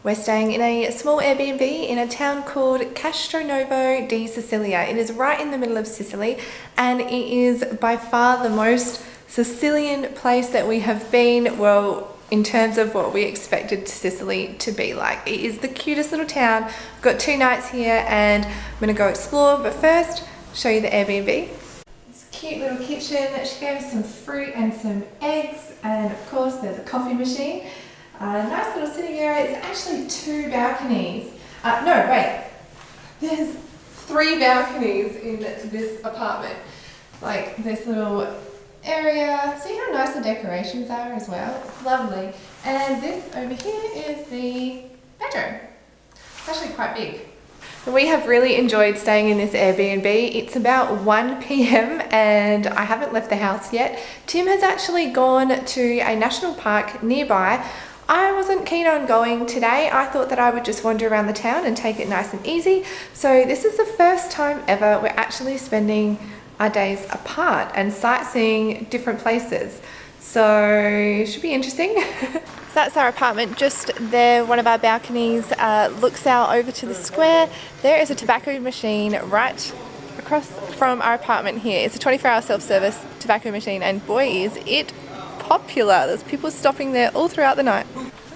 We're staying in a small Airbnb in a town called Castronovo Di Sicilia. It is right in the middle of Sicily, and it is by far the most Sicilian place that we have been, well, in terms of what we expected Sicily to be like. It is the cutest little town. We've got 2 nights here and I'm gonna go explore, but first, show you the Airbnb. This cute little kitchen. She gave us some fruit and some eggs, and of course there's a coffee machine. Nice little sitting area. It's actually 2 balconies. No, wait. There's 3 balconies in this apartment. It's like this little area. See how nice the decorations are as well? It's lovely. And this over here is the bedroom. It's actually quite big. We have really enjoyed staying in this Airbnb. It's about 1 p.m. and I haven't left the house yet. Tim has actually gone to a national park nearby. I wasn't keen on going today. I thought that I would just wander around the town and take it nice and easy. So this is the first time ever we're actually spending our days apart and sightseeing different places. So it should be interesting. So that's our apartment just there. One of our balconies looks out over to the square. There is a tobacco machine right across from our apartment here. It's a 24-hour self-service tobacco machine, and boy is it popular. There's people stopping there all throughout the night.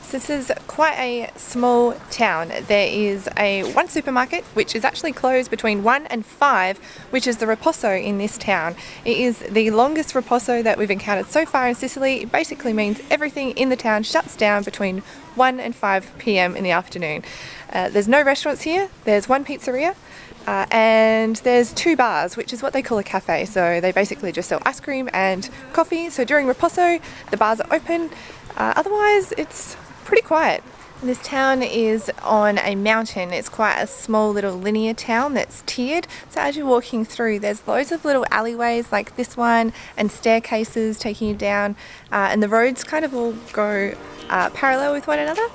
So this is quite a small town. There is one supermarket which is actually closed between 1 and 5, which is the Riposo in this town. It is the longest Riposo that we've encountered so far in Sicily. It basically means everything in the town shuts down between 1 and 5 p.m. in the afternoon. There's no restaurants here. There's 1 pizzeria. And there's 2 bars, which is what they call a cafe. So they basically just sell ice cream and coffee. So during Riposo, the bars are open. Otherwise, it's pretty quiet. This town is on a mountain. It's quite a small little linear town that's tiered. So as you're walking through, there's loads of little alleyways like this one and staircases taking you down. And the roads kind of all go parallel with one another.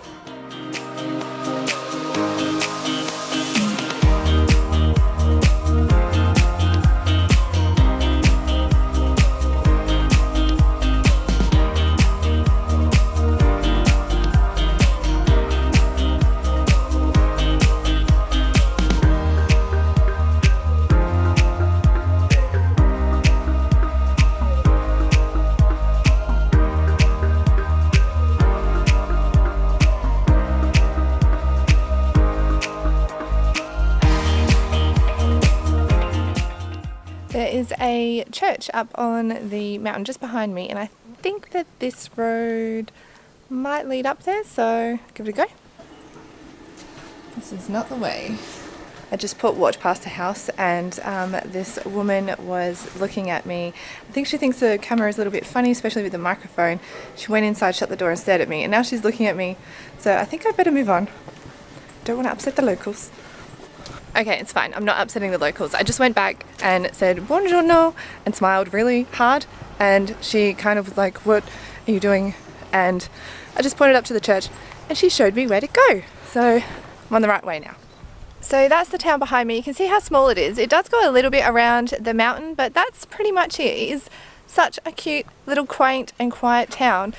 There is a church up on the mountain just behind me, and I think that this road might lead up there, so give it a go. This is not the way. I just walked past the house, and this woman was looking at me. I think she thinks the camera is a little bit funny, especially with the microphone. She went inside, shut the door and stared at me, and now she's looking at me. So I think I better move on. Don't want to upset the locals. Okay, it's fine. I'm not upsetting the locals. I just went back and said buongiorno and smiled really hard, and she kind of was like, what are you doing? And I just pointed up to the church and she showed me where to go. So I'm on the right way now. So that's the town behind me. You can see how small it is. It does go a little bit around the mountain, but that's pretty much it. It is such a cute little quaint and quiet town.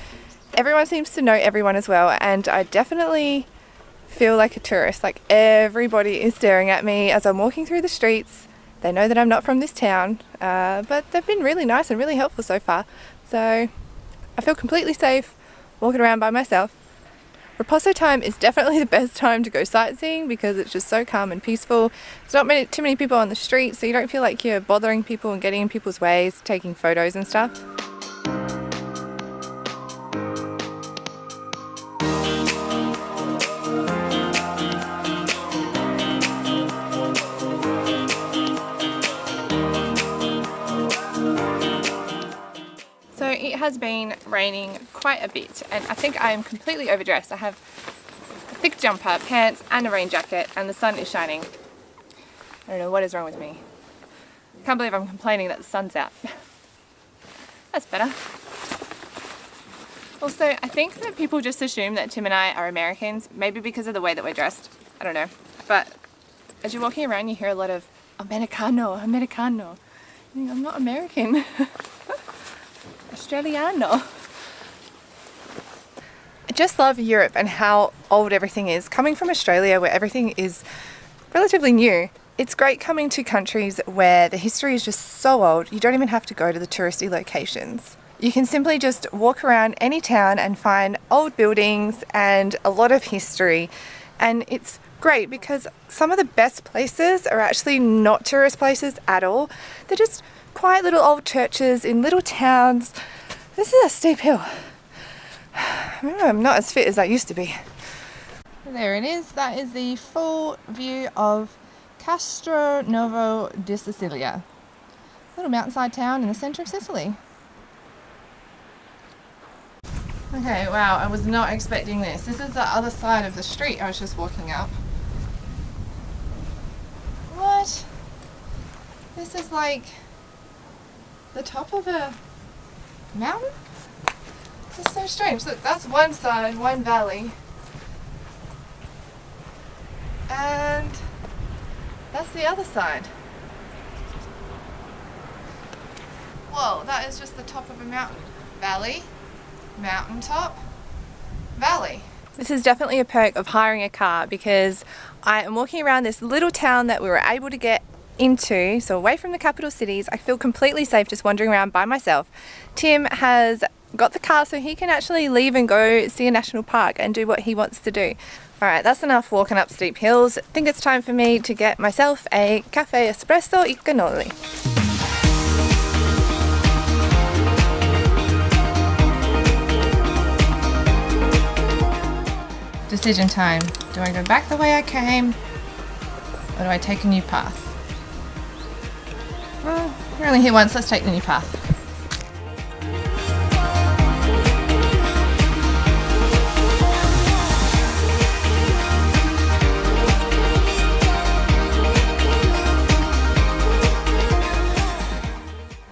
Everyone seems to know everyone as well, and I definitely feel like a tourist. Like, everybody is staring at me as I'm walking through the streets. They know that I'm not from this town, but they've been really nice and really helpful so far. So I feel completely safe walking around by myself. Riposo time is definitely the best time to go sightseeing because it's just so calm and peaceful. There's not too many people on the street, so you don't feel like you're bothering people and getting in people's ways, taking photos and stuff. So it has been raining quite a bit, and I think I am completely overdressed. I have a thick jumper, pants and a rain jacket, and the sun is shining. I don't know what is wrong with me. I can't believe I'm complaining that the sun's out. That's better. Also, I think that people just assume that Tim and I are Americans, maybe because of the way that we're dressed. I don't know. But as you're walking around, you hear a lot of Americano, Americano. I'm not American. Australiano. just love Europe and how old everything is. Coming from Australia where everything is relatively new, it's great coming to countries where the history is just so old you don't even have to go to the touristy locations. You can simply just walk around any town and find old buildings and a lot of history, and it's great because some of the best places are actually not tourist places at all. They're just quiet little old churches in little towns. This is a steep hill. I'm not as fit as I used to be. There it is. That is the full view of Castronovo Di Sicilia, little mountainside town in the centre of Sicily. Okay, wow, I was not expecting this. This is the other side of the street I was just walking up. What? This is like the top of a mountain? This is so strange. Look, that's one side, one valley. And that's the other side. Whoa, that is just the top of a mountain. Valley, mountaintop, valley. This is definitely a perk of hiring a car because I am walking around this little town that we were able to get into, so away from the capital cities. I feel completely safe just wandering around by myself. Tim has got the car so he can actually leave and go see a national park and do what he wants to do. Alright, that's enough walking up steep hills. I think it's time for me to get myself a cafe espresso e cannoli. Decision time. Do I go back the way I came or do I take a new path? Well, we're only here once, let's take the new path.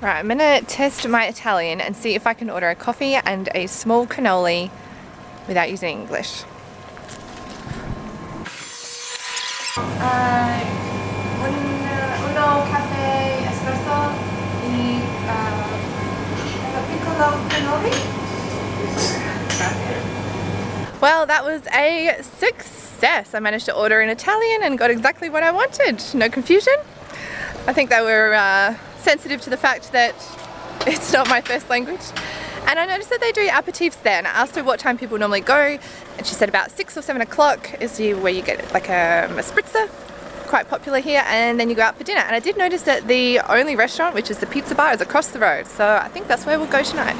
Right, I'm gonna test my Italian and see if I can order a coffee and a small cannoli without using English. Uno caffè espresso e piccolo cannoli. Well, that was a success. I managed to order in Italian and got exactly what I wanted. No confusion. I think they were sensitive to the fact that it's not my first language. And I noticed that they do aperitifs there, and I asked her what time people normally go, and she said about 6 or 7 o'clock is where you get like a spritzer, quite popular here, and then you go out for dinner. And I did notice that the only restaurant, which is the pizza bar, is across the road, so I think that's where we'll go tonight.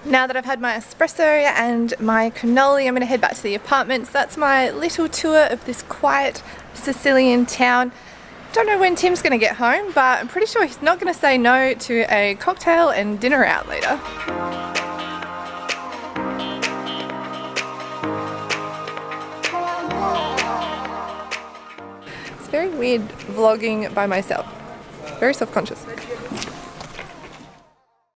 Now that I've had my espresso and my cannoli, I'm going to head back to the apartments. That's my little tour of this quiet Sicilian town. Don't know when Tim's going to get home, but I'm pretty sure he's not going to say no to a cocktail and dinner out later. It's very weird vlogging by myself. Very self-conscious.